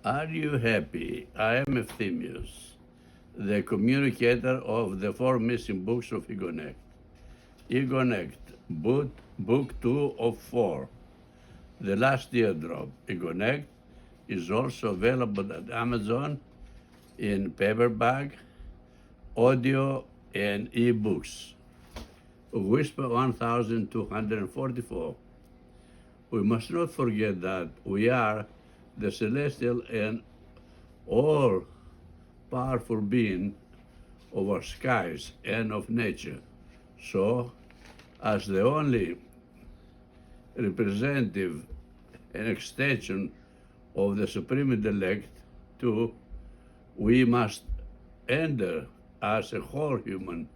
Are you happy? I am Euphemius, the communicator of the four missing books of Egonect. Egonect, book 2 of 4, The Last Teardrop. Egonect is also available at Amazon in paperback, audio, and ebooks. Whisper 1244. We must not forget that we are the celestial and all powerful being of our skies and of nature. So, as the only representative and extension of the Supreme Intellect, too, we must enter as a whole human,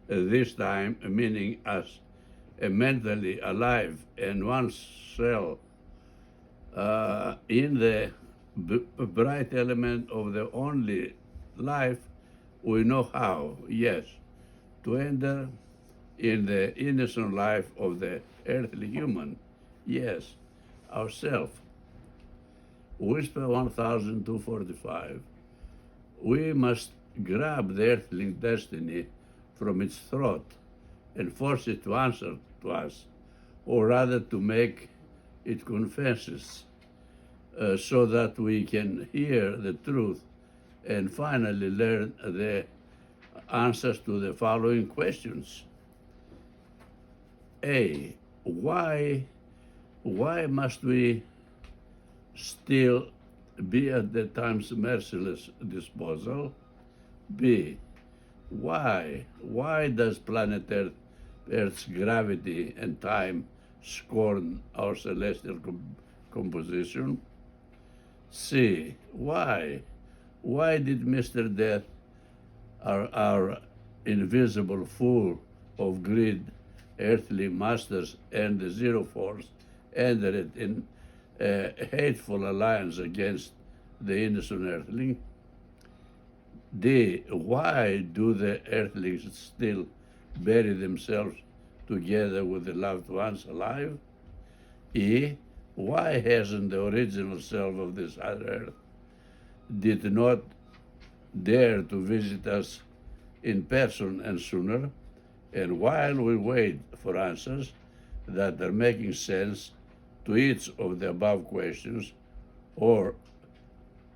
this time meaning as a mentally alive and one cell in the bright element of the only life we know how, yes, to enter in the innocent life of the earthly human, yes, ourself. Whisper 1245. We must grab the earthling destiny from its throat and force it to answer to us, or rather to make it confesses, so that we can hear the truth and finally learn the answers to the following questions. A. Why must we still be at the time's merciless disposal? B. Why does planet Earth's gravity and time scorn our celestial composition? C. Why did Mr. Death, our invisible fool of greed, earthly masters, and the Zero Force enter it in a hateful alliance against the innocent earthling? D. Why do the earthlings still bury themselves together with the loved ones alive? E. Why hasn't the original self of this other earth did not dare to visit us in person and sooner? And while we wait for answers that are making sense to each of the above questions, or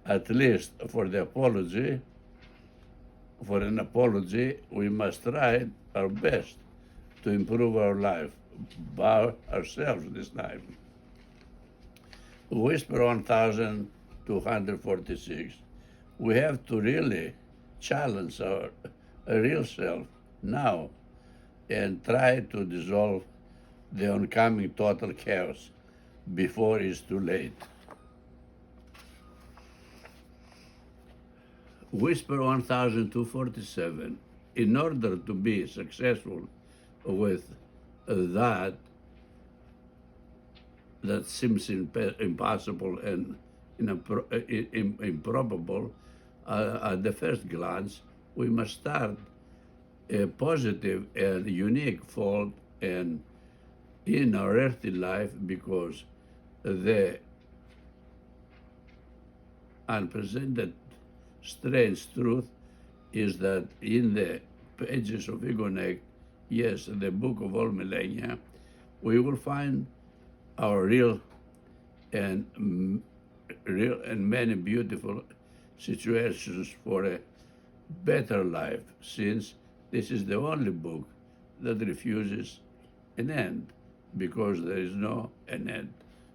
at least for an apology, we must try our best to improve our life by ourselves this time. Whisper 1246. We have to really challenge our real self now and try to dissolve the oncoming total chaos before it's too late. Whisper 1247. In order to be successful with that seems impossible and improbable at the first glance, we must start a positive and unique fold in our earthly life, because the unprecedented strange truth is that in the pages of Egonect, yes, the book of all millennia, we will find our real and many beautiful situations for a better life, since this is the only book that refuses an end, because there is no an end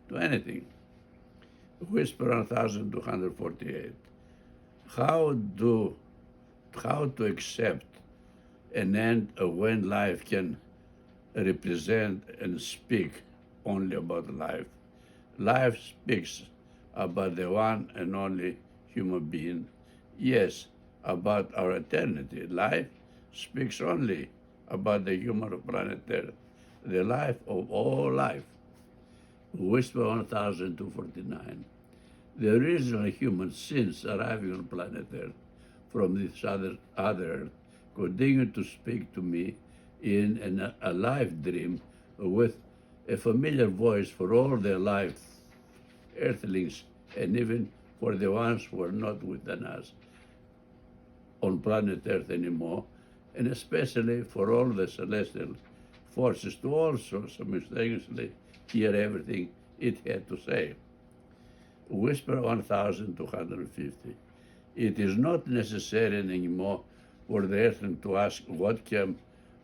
to anything. Whisper 1248. How to accept an end when life can represent and speak only about life. Life speaks about the one and only human being. Yes, about our eternity. Life speaks only about the human of planet Earth, the life of all life. Whisper 1249. The original human, since arriving on planet Earth from this other Earth, continued to speak to me in a live dream with a familiar voice for all their life, earthlings, and even for the ones who are not within us on planet Earth anymore, and especially for all the celestial forces to also simultaneously hear everything it had to say. Whisper 1250. It is not necessary anymore for the earthling to ask what came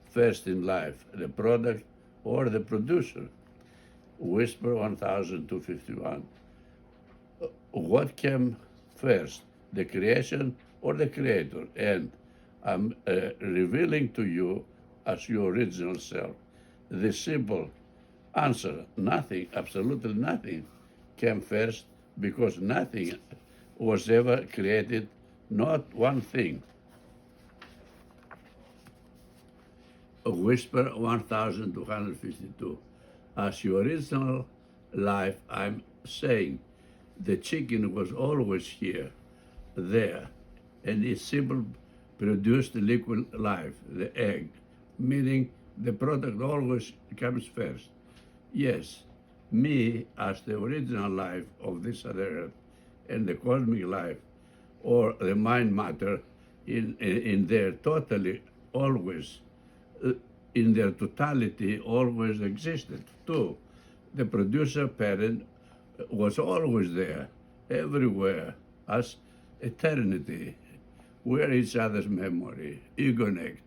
first in life, the product or the producer. Whisper 1251. What came first, the creation or the creator? And I'm revealing to you as your original self the simple answer: nothing, absolutely nothing came first, because nothing was ever created, not one thing. Whisper 1252. As your original life, I'm saying the chicken was always here, there, and it simply produced the liquid life, the egg, meaning the product always comes first. Yes, me as the original life of this other earth and the cosmic life, or the mind matter in their totally always in their totality always existed too. The producer parent was always there, everywhere, as eternity. We're each other's memory, egonect.